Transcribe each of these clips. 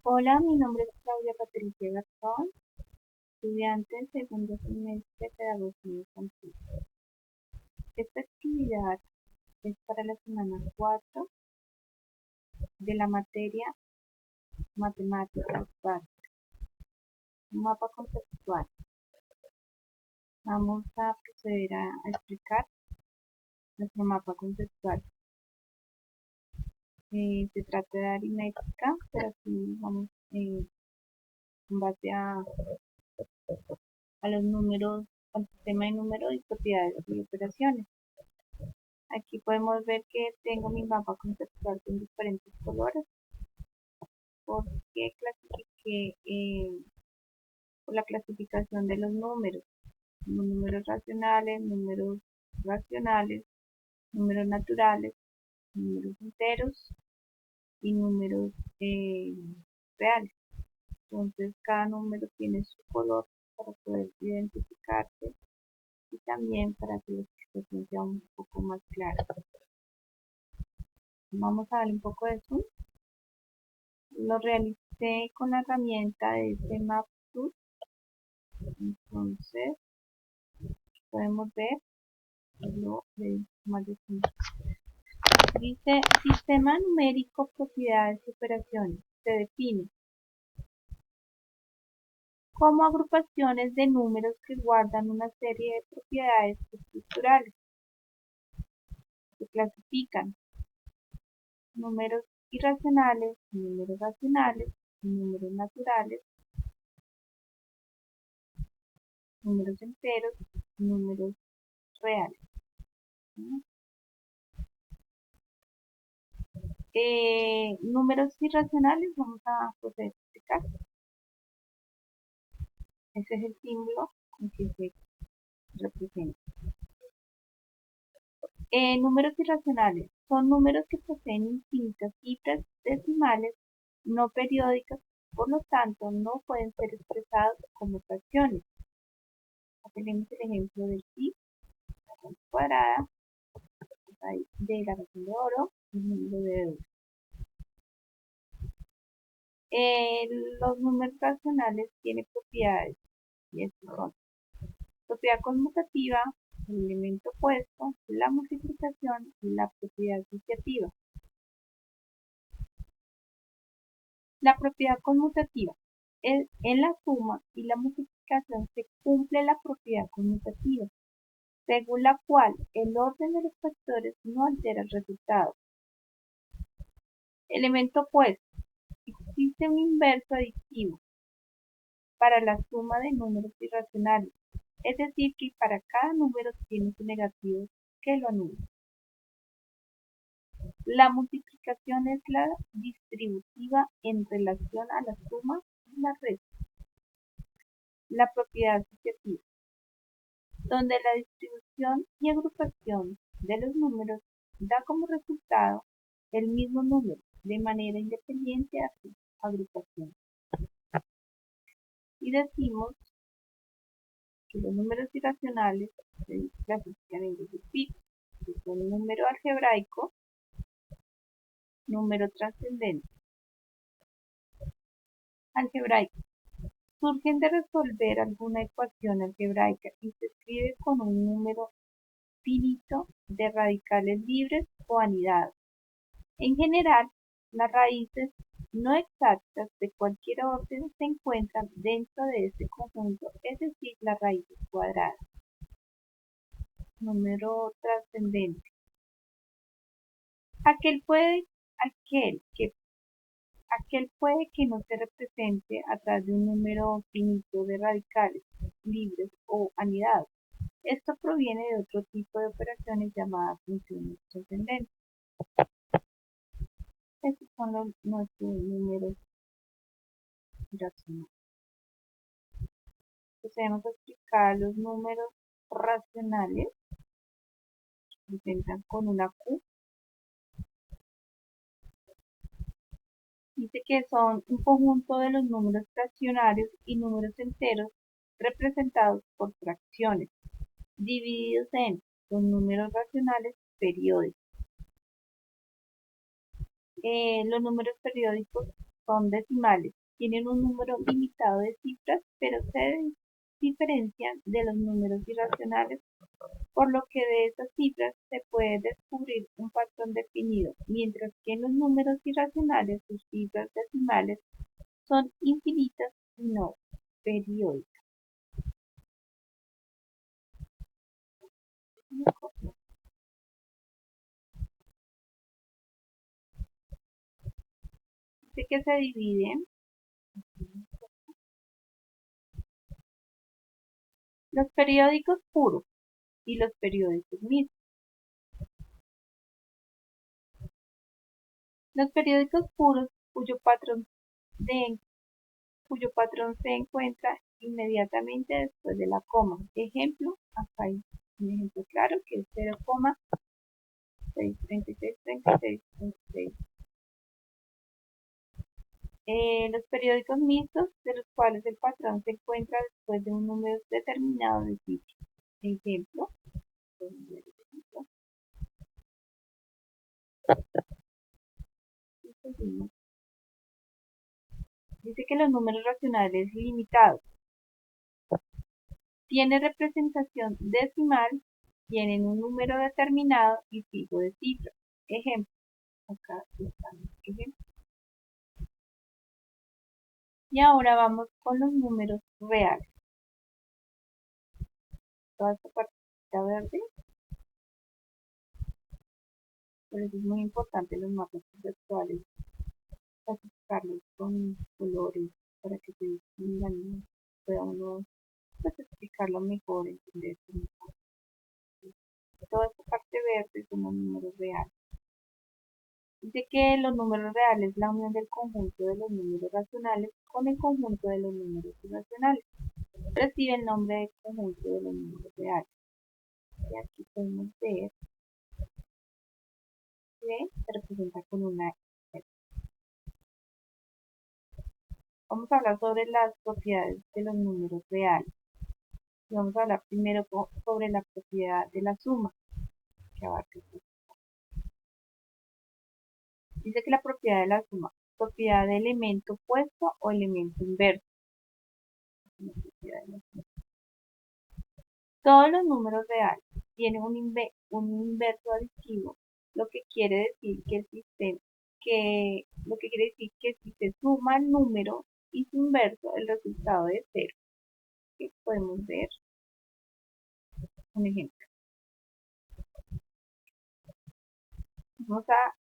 Hola, mi nombre es Claudia Patricia Garzón, estudiante en segundo semestre de Pedagogía Infantil. Esta actividad es para la semana 4 de la materia Matemáticas Básicas, mapa conceptual. Vamos a proceder a explicar nuestro mapa conceptual. Se trata de aritmética, pero aquí vamos en base a los números, al sistema de números y propiedades y operaciones. Aquí podemos ver que tengo mi mapa conceptual con diferentes colores porque clasifiqué por la clasificación de los números, como números racionales, números racionales, números naturales, números enteros y números reales. Entonces cada número tiene su color para poder identificarse y también para que la explicación sea un poco más clara. Vamos a darle un poco de zoom. Lo realicé con la herramienta de Maptool. Entonces podemos ver lo de más de zoom. Dice sistema numérico, propiedades y operaciones. Se define como agrupaciones de números que guardan una serie de propiedades estructurales. Se clasifican números irracionales, números racionales, números naturales, números enteros, números reales. Números irracionales, vamos a proceder a explicar. Ese es el símbolo con que se representa. Números irracionales son números que poseen infinitas cifras decimales no periódicas, por lo tanto no pueden ser expresados como fracciones. Tenemos el ejemplo del pi, la raíz cuadrada, la raíz de la razón de oro y el número de 2. Los números racionales tienen propiedades y estos son propiedad conmutativa, el elemento opuesto, la multiplicación y la propiedad asociativa. La propiedad conmutativa. En la suma y la multiplicación se cumple la propiedad conmutativa, según la cual el orden de los factores no altera el resultado. Elemento opuesto. Existe un inverso aditivo para la suma de números irracionales, es decir, que para cada número tiene su negativo que lo anula. La multiplicación es la distributiva en relación a la suma y la resta. La propiedad asociativa, donde la distribución y agrupación de los números da como resultado el mismo número de manera independiente a su agrupación. Y decimos que los números irracionales se clasifican en dos tipos, que son número algebraico, número trascendente. Algebraico. Surgen de resolver alguna ecuación algebraica y se escribe con un número finito de radicales libres o anidados. En general, las raíces no exactas de cualquier orden se encuentran dentro de este conjunto, es decir, las raíces cuadradas. Número trascendente. Aquel puede que no se represente a través de un número finito de radicales libres o anidados. Esto proviene de otro tipo de operaciones llamadas funciones trascendentes. Estos son nuestros números racionales. Procedemos a explicar los números racionales. Se presentan con una Q. Dice que son un conjunto de los números fraccionarios y números enteros representados por fracciones, divididos en los números racionales periódicos. Los números periódicos son decimales. Tienen un número limitado de cifras, pero se diferencian de los números irracionales, por lo que de esas cifras se puede descubrir un patrón definido, mientras que en los números irracionales sus cifras decimales son infinitas y no periódicas. Dice que se dividen los periódicos puros y los periódicos mixtos. Los periódicos puros cuyo patrón se encuentra inmediatamente después de la coma. Ejemplo, acá hay un ejemplo claro que es 0,6363636. Los periódicos mixtos, de los cuales el patrón se encuentra después de un número determinado de cifras. Ejemplo, dice que los números racionales limitados tienen representación decimal, tienen un número determinado y fijo de cifras. Ejemplo, acá están los ejemplos. Y ahora vamos con los números reales. Toda esta partita verde, por eso es muy importante los mapas conceptuales, clasificarlos con colores para que se distingan y pueda uno pues, explicarlo mejor, entenderlo mejor. Toda esta parte verde son los números reales. Dice que los números reales es la unión del conjunto de los números racionales con el conjunto de los números irracionales. Recibe el nombre de conjunto de los números reales. Y aquí podemos ver que se representa con una X. Vamos a hablar sobre las propiedades de los números reales. Y vamos a hablar primero sobre la propiedad de la suma, que abarca esto. Dice que la propiedad de la suma, propiedad de elemento opuesto o elemento inverso. Todos los números reales tienen un inverso aditivo, lo que quiere decir que si se suma el número y su inverso, el resultado es 0. ¿Sí? Podemos ver un ejemplo. Vamos a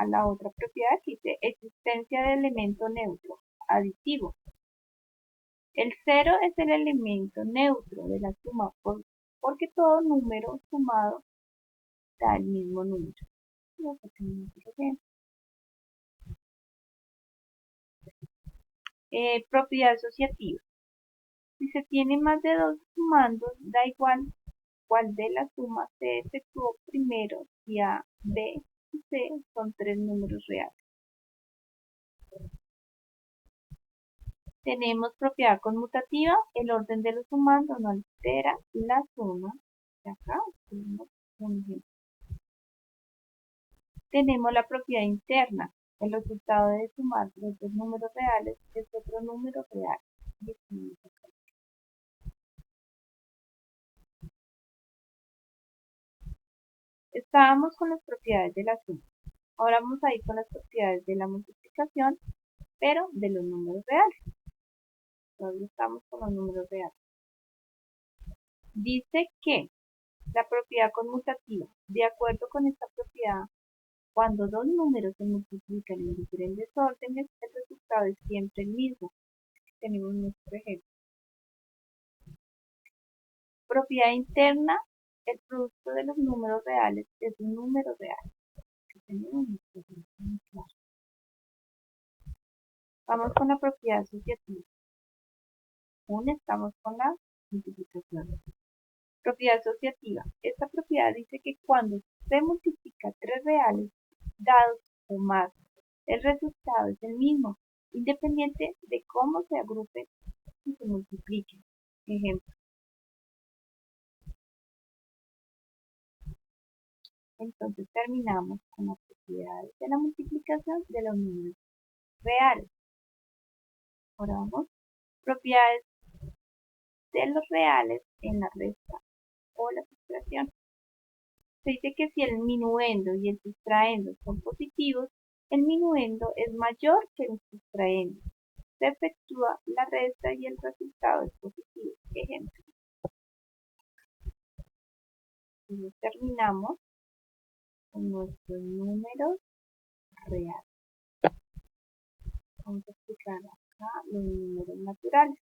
la otra propiedad que dice existencia de elemento neutro aditivo. El 0 es el elemento neutro de la suma porque todo número sumado da el mismo número. Propiedad asociativa. Si se tiene más de dos sumandos, da igual cuál de la suma se efectuó primero, si A, B y C son tres números reales. Tenemos propiedad conmutativa, el orden de los sumandos no altera la suma. Acá tenemos un ejemplo. Tenemos la propiedad interna, el resultado de sumar los dos números reales es otro número real. Estábamos con las propiedades de la suma. Ahora vamos a ir con las propiedades de la multiplicación, pero de los números reales. Todavía estamos con los números reales. Dice que la propiedad conmutativa, de acuerdo con esta propiedad, cuando dos números se multiplican en diferentes órdenes, el resultado es siempre el mismo. Tenemos nuestro ejemplo. Propiedad interna, el producto de los números reales es un número real. Tenemos nuestro ejemplo. Vamos con la propiedad asociativa. Aún estamos con la multiplicación. Propiedad asociativa. Esta propiedad dice que cuando se multiplica tres reales dados o más, el resultado es el mismo, independiente de cómo se agrupen y se multipliquen. Ejemplo. Entonces terminamos con las propiedades de la multiplicación de los números. reales. Ahora vamos, propiedades de los reales en la resta o la sustracción. Se dice que si el minuendo y el sustraendo son positivos, el minuendo es mayor que el sustraendo. Se efectúa la resta y el resultado es positivo. Ejemplo. Y terminamos con nuestros números reales. Vamos a explicar acá los números naturales.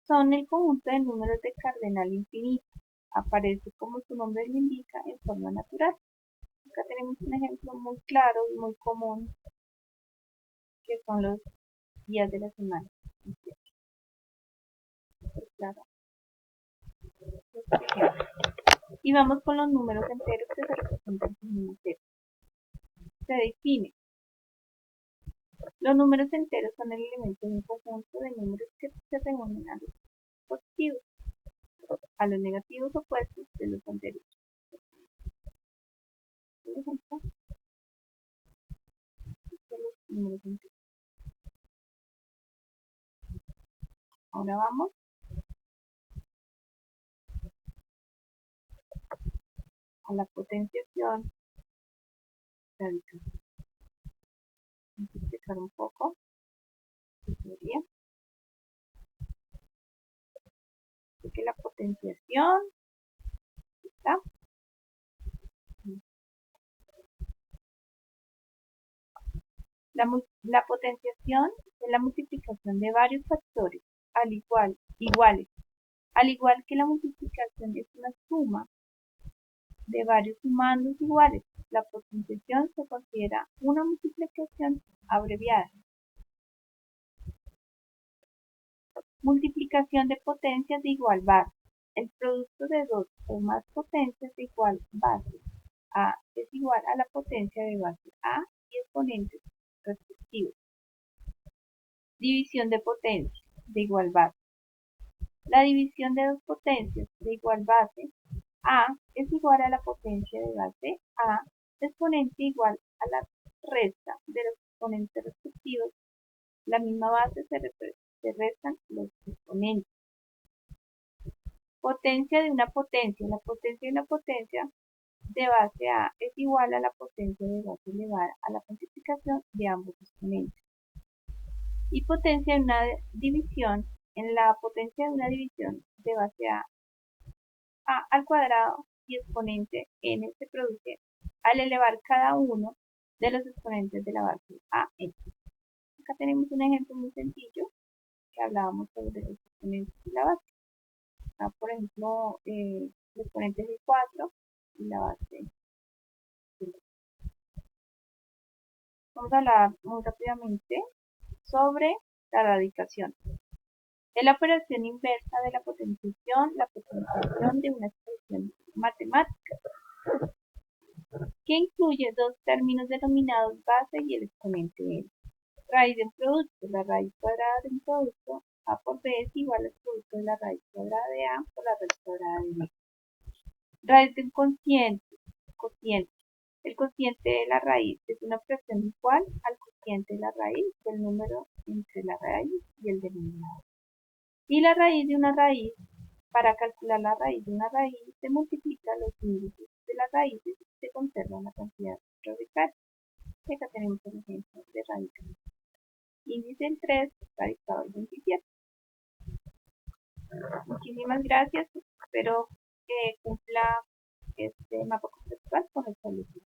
Son el conjunto de números de cardenal infinito. Aparece como su nombre lo indica en forma natural. Acá tenemos un ejemplo muy claro y muy común que son los días de la semana. Claro. Y vamos con los números enteros que se representan con un cero. Se define. Los números enteros son el elemento de un conjunto de números que se reúnen a los positivos, a los negativos opuestos de los anteriores. Por ejemplo, los números enteros. Ahora vamos a la potenciación radical. Vamos a explicar un poco qué sería. Que la potenciación está la potenciación es la multiplicación de varios factores iguales. Al igual que la multiplicación es una suma de varios sumandos iguales, la potenciación se considera una multiplicación abreviada. Multiplicación de potencias de igual base. El producto de dos o más potencias de igual base A es igual a la potencia de base A y exponentes respectivos. División de potencias de igual base. La división de dos potencias de igual base A es igual a la potencia de base A exponente igual a la resta de los exponentes respectivos. La misma base se restan los exponentes. Potencia de una potencia. La potencia de una potencia de base A es igual a la potencia de base elevada a la multiplicación de ambos exponentes. Y potencia de una división. En la potencia de una división de base A al cuadrado y exponente n se produce al elevar cada uno de los exponentes de la base a n. Acá tenemos un ejemplo muy sencillo que hablábamos sobre los exponentes de la base. Acá, por ejemplo, el exponente es el 4 y la base es el 2. Vamos a hablar muy rápidamente sobre la radicación. Es la operación inversa de la potenciación de una expresión matemática que incluye dos términos denominados base y el exponente n. Raíz de un producto. La raíz cuadrada de un producto a por b es igual al producto de la raíz cuadrada de a por la raíz cuadrada de b. Raíz de un cociente. El cociente de la raíz es una fracción igual al cociente de la raíz del número entre la raíz y el denominador. Y la raíz de una raíz. Para calcular la raíz de una raíz se multiplica los índices de las raíces y se conserva una cantidad radical. Y acá tenemos un ejemplo de radical. Índice en 3, radical 27. Muchísimas gracias. Espero que cumpla este mapa conceptual con el solución.